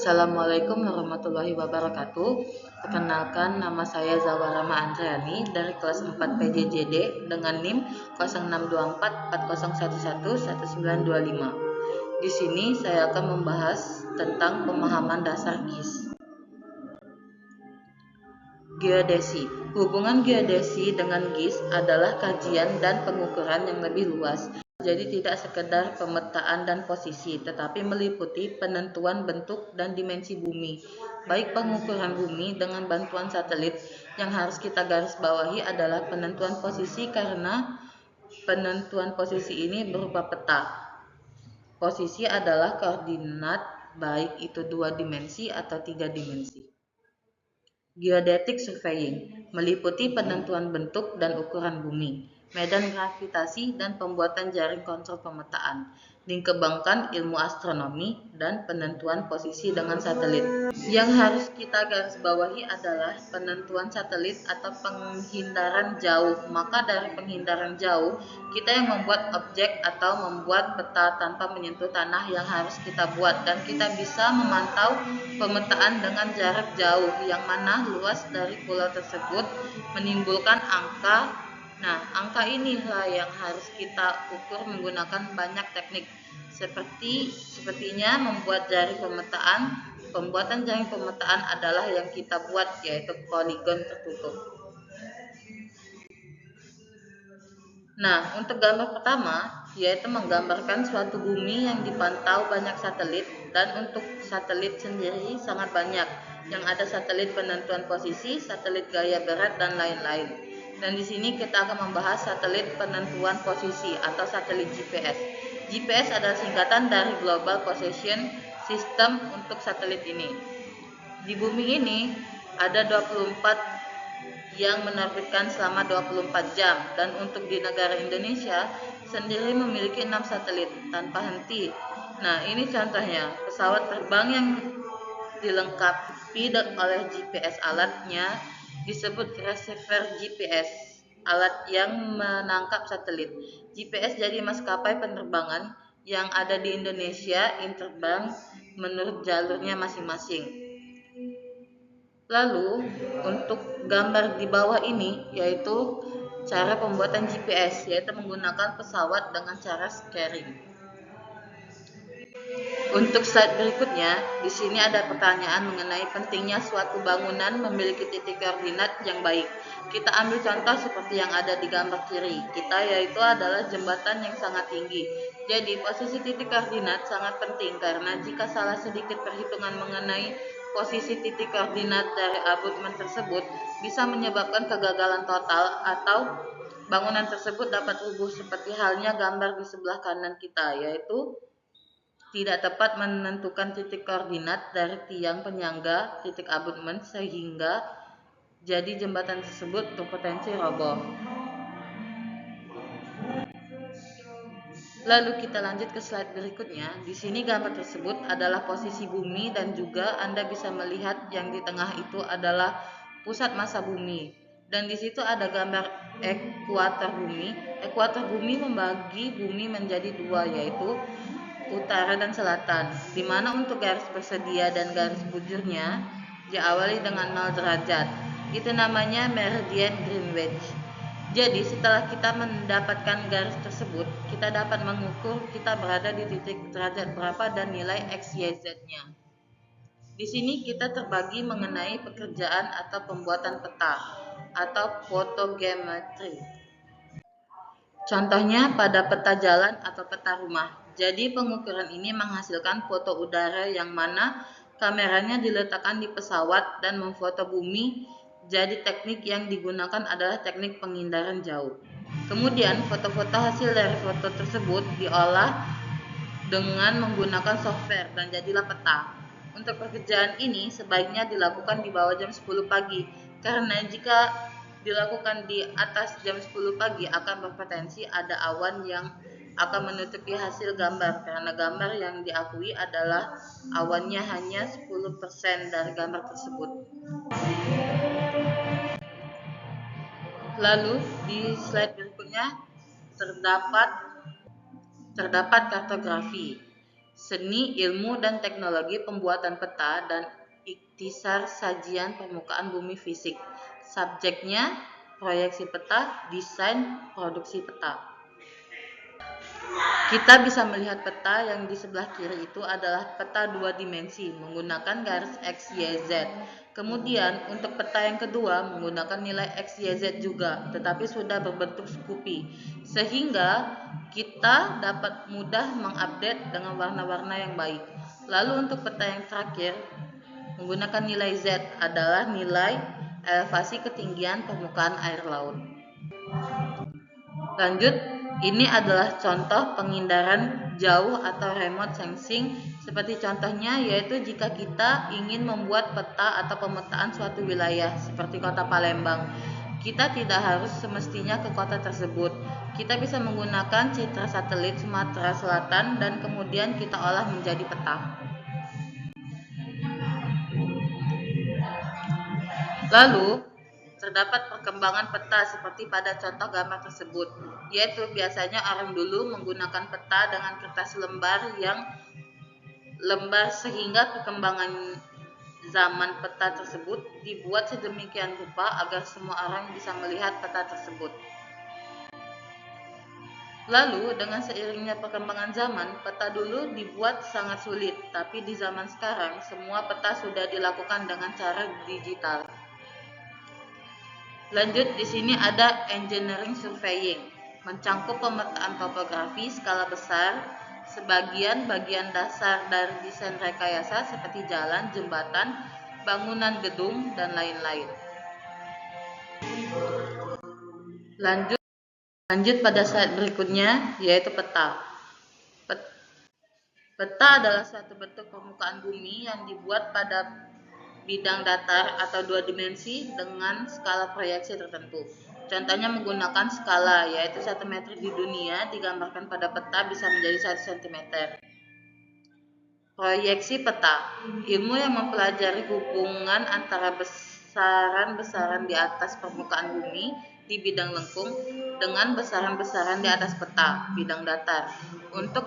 Assalamualaikum warahmatullahi wabarakatuh. Perkenalkan, nama saya Zawarama Andriani dari kelas 4 PJJD dengan NIM 062440111925. Di sini saya akan membahas tentang pemahaman dasar GIS. Geodesi. Hubungan geodesi dengan GIS adalah kajian dan pengukuran yang lebih luas. Jadi tidak sekedar pemetaan dan posisi, tetapi meliputi penentuan bentuk dan dimensi bumi. Baik pengukuran bumi dengan bantuan satelit, yang harus kita garis bawahi adalah penentuan posisi karena penentuan posisi ini berupa peta. Posisi adalah koordinat baik itu 2 dimensi atau 3 dimensi. Geodetic surveying meliputi penentuan bentuk dan ukuran bumi, medan gravitasi, dan pembuatan jaring kontrol pemetaan. Dikembangkan ilmu astronomi dan penentuan posisi dengan satelit. Yang harus kita garis bawahi adalah penentuan satelit atau penghindaran jauh. Maka dari penghindaran jauh, kita yang membuat objek atau membuat peta tanpa menyentuh tanah yang harus kita buat, dan kita bisa memantau pemetaan dengan jarak jauh, yang mana luas dari pulau tersebut menimbulkan angka. Nah, angka inilah yang harus kita ukur menggunakan banyak teknik, sepertinya membuat jaring pemetaan. Pembuatan jaring pemetaan adalah yang kita buat, yaitu poligon tertutup. Nah, untuk gambar pertama, yaitu menggambarkan suatu bumi yang dipantau banyak satelit, dan untuk satelit sendiri sangat banyak. Yang ada satelit penentuan posisi, satelit gaya berat, dan lain-lain. Dan di sini kita akan membahas satelit penentuan posisi atau satelit GPS. GPS adalah singkatan dari Global Position System untuk satelit ini. Di bumi ini ada 24 yang menerbitkan selama 24 jam, dan untuk di negara Indonesia sendiri memiliki 6 satelit tanpa henti. Nah, ini contohnya pesawat terbang yang dilengkapi oleh GPS. Alatnya disebut receiver GPS, alat yang menangkap satelit. GPS jadi maskapai penerbangan yang ada di Indonesia yang terbang menurut jalurnya masing-masing. Lalu untuk gambar di bawah ini yaitu cara pembuatan GPS, yaitu menggunakan pesawat dengan cara scaring. Untuk slide berikutnya, di sini ada pertanyaan mengenai pentingnya suatu bangunan memiliki titik koordinat yang baik. Kita ambil contoh seperti yang ada di gambar kiri kita, yaitu adalah jembatan yang sangat tinggi. Jadi posisi titik koordinat sangat penting, karena jika salah sedikit perhitungan mengenai posisi titik koordinat dari abutmen tersebut bisa menyebabkan kegagalan total, atau bangunan tersebut dapat rubuh, seperti halnya gambar di sebelah kanan kita, yaitu tidak tepat menentukan titik koordinat dari tiang penyangga titik abutmen, sehingga jadi jembatan tersebut berpotensi roboh. Lalu kita lanjut ke slide berikutnya. Di sini gambar tersebut adalah posisi bumi, dan juga Anda bisa melihat yang di tengah itu adalah pusat massa bumi. Dan di situ ada gambar ekuator bumi. Ekuator bumi membagi bumi menjadi dua, yaitu utara dan selatan, di mana untuk garis bersedia dan garis bujurnya diawali dengan 0 derajat. Itu namanya meridian Greenwich. Jadi setelah kita mendapatkan garis tersebut, kita dapat mengukur kita berada di titik derajat berapa dan nilai x, y, z-nya. Di sini kita terbagi mengenai pekerjaan atau pembuatan peta atau photogeometry. Contohnya pada peta jalan atau peta rumah. Jadi pengukuran ini menghasilkan foto udara yang mana kameranya diletakkan di pesawat dan memfoto bumi. Jadi teknik yang digunakan adalah teknik penghindaran jauh. Kemudian foto-foto hasil dari foto tersebut diolah dengan menggunakan software dan jadilah peta. Untuk pekerjaan ini sebaiknya dilakukan di bawah jam 10 pagi, karena jika dilakukan di atas jam 10 pagi akan berpotensi ada awan yang akan menutupi hasil gambar, karena gambar yang diakui adalah awannya hanya 10% dari gambar tersebut. Lalu di slide berikutnya terdapat kartografi. seni, ilmu, dan teknologi pembuatan peta, dan ikhtisar sajian permukaan bumi fisik. Subjeknya proyeksi peta, desain, produksi peta. Kita bisa melihat peta yang di sebelah kiri itu adalah peta 2 dimensi menggunakan garis X, Y, Z. Kemudian untuk peta yang kedua menggunakan nilai X, Y, Z juga, tetapi sudah berbentuk Scoopy. Sehingga kita dapat mudah mengupdate dengan warna-warna yang baik. Lalu untuk peta yang terakhir menggunakan nilai Z adalah nilai elevasi ketinggian permukaan air laut. Lanjut, ini adalah contoh pengindaran jauh atau remote sensing. Seperti contohnya yaitu jika kita ingin membuat peta atau pemetaan suatu wilayah seperti kota Palembang, kita tidak harus semestinya ke kota tersebut. Kita bisa menggunakan citra satelit Sumatera Selatan dan kemudian kita olah menjadi peta. Lalu terdapat perkembangan peta seperti pada contoh gambar tersebut, yaitu biasanya orang dulu menggunakan peta dengan kertas lembar yang lembar sehingga perkembangan zaman peta tersebut dibuat sedemikian rupa agar semua orang bisa melihat peta tersebut. Lalu dengan seiringnya perkembangan zaman, peta dulu dibuat sangat sulit, tapi di zaman sekarang semua peta sudah dilakukan dengan cara digital. Lanjut, di sini ada engineering surveying, mencangkup pemetaan topografi skala besar, sebagian bagian dasar dari desain rekayasa seperti jalan, jembatan, bangunan gedung, dan lain-lain. Lanjut pada slide berikutnya, yaitu peta. Peta adalah suatu bentuk permukaan bumi yang dibuat pada bidang datar atau 2 dimensi dengan skala proyeksi tertentu. Contohnya menggunakan skala, yaitu 1 meter di dunia digambarkan pada peta bisa menjadi 1 cm. Proyeksi peta, ilmu yang mempelajari hubungan antara besaran-besaran di atas permukaan bumi di bidang lengkung dengan besaran-besaran di atas peta, bidang datar, untuk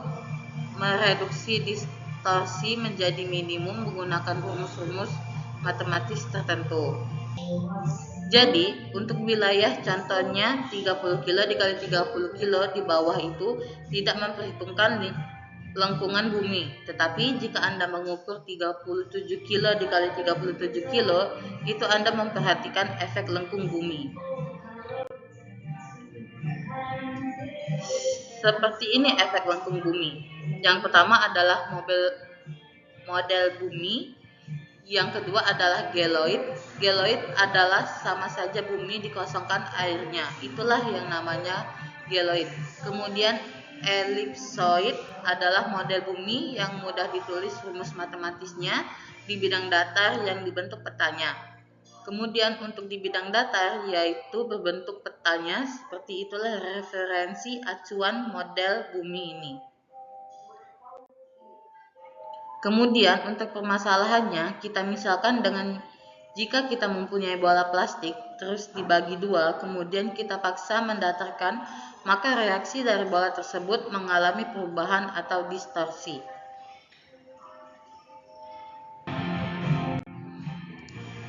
mereduksi distorsi menjadi minimum menggunakan rumus-rumus matematis tertentu. Jadi, untuk wilayah contohnya 30 kilo dikali 30 kilo di bawah itu tidak memperhitungkan lengkungan bumi. Tetapi jika Anda mengukur 37 kilo dikali 37 kilo, itu Anda memperhatikan efek lengkung bumi. Seperti ini efek lengkung bumi. Yang pertama adalah model bumi. Yang kedua adalah geoloid. Geoloid adalah sama saja bumi dikosongkan airnya. Itulah yang namanya geoloid. Kemudian ellipsoid adalah model bumi yang mudah ditulis rumus matematisnya di bidang datar yang dibentuk petanya. Kemudian untuk di bidang datar yaitu berbentuk petanya, seperti itulah referensi acuan model bumi ini. Kemudian untuk permasalahannya, kita misalkan dengan jika kita mempunyai bola plastik, terus dibagi 2, kemudian kita paksa mendatarkan, maka reaksi dari bola tersebut mengalami perubahan atau distorsi.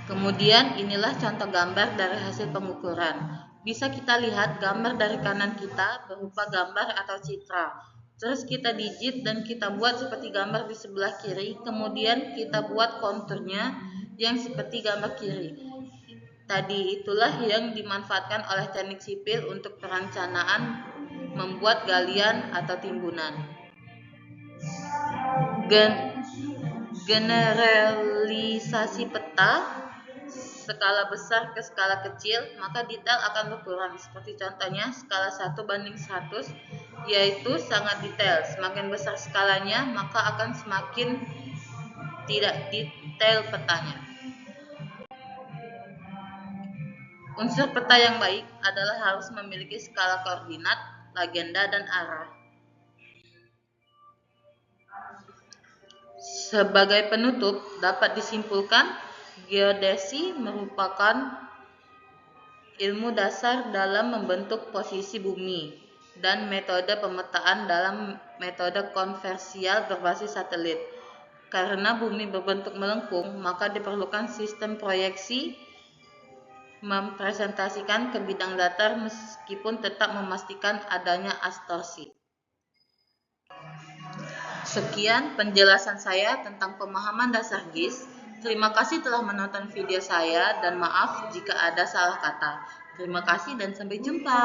Kemudian inilah contoh gambar dari hasil pengukuran. Bisa kita lihat gambar dari kanan kita berupa gambar atau citra. Terus kita digit dan kita buat seperti gambar di sebelah kiri, kemudian kita buat konturnya yang seperti gambar kiri. Tadi itulah yang dimanfaatkan oleh teknik sipil untuk perencanaan membuat galian atau timbunan. Generalisasi peta skala besar ke skala kecil, maka detail akan berkurang. Seperti contohnya skala 1:100, yaitu sangat detail. Semakin besar skalanya, maka akan semakin tidak detail petanya. Unsur peta yang baik adalah harus memiliki skala koordinat, legenda, dan arah. Sebagai penutup, dapat disimpulkan geodesi merupakan ilmu dasar dalam membentuk posisi bumi dan metode pemetaan dalam metode konversial berbasis satelit. Karena bumi berbentuk melengkung, maka diperlukan sistem proyeksi mempresentasikan ke bidang datar meskipun tetap memastikan adanya astorsi. Sekian penjelasan saya tentang pemahaman dasar GIS. Terima kasih telah menonton video saya dan maaf jika ada salah kata. Terima kasih dan sampai jumpa.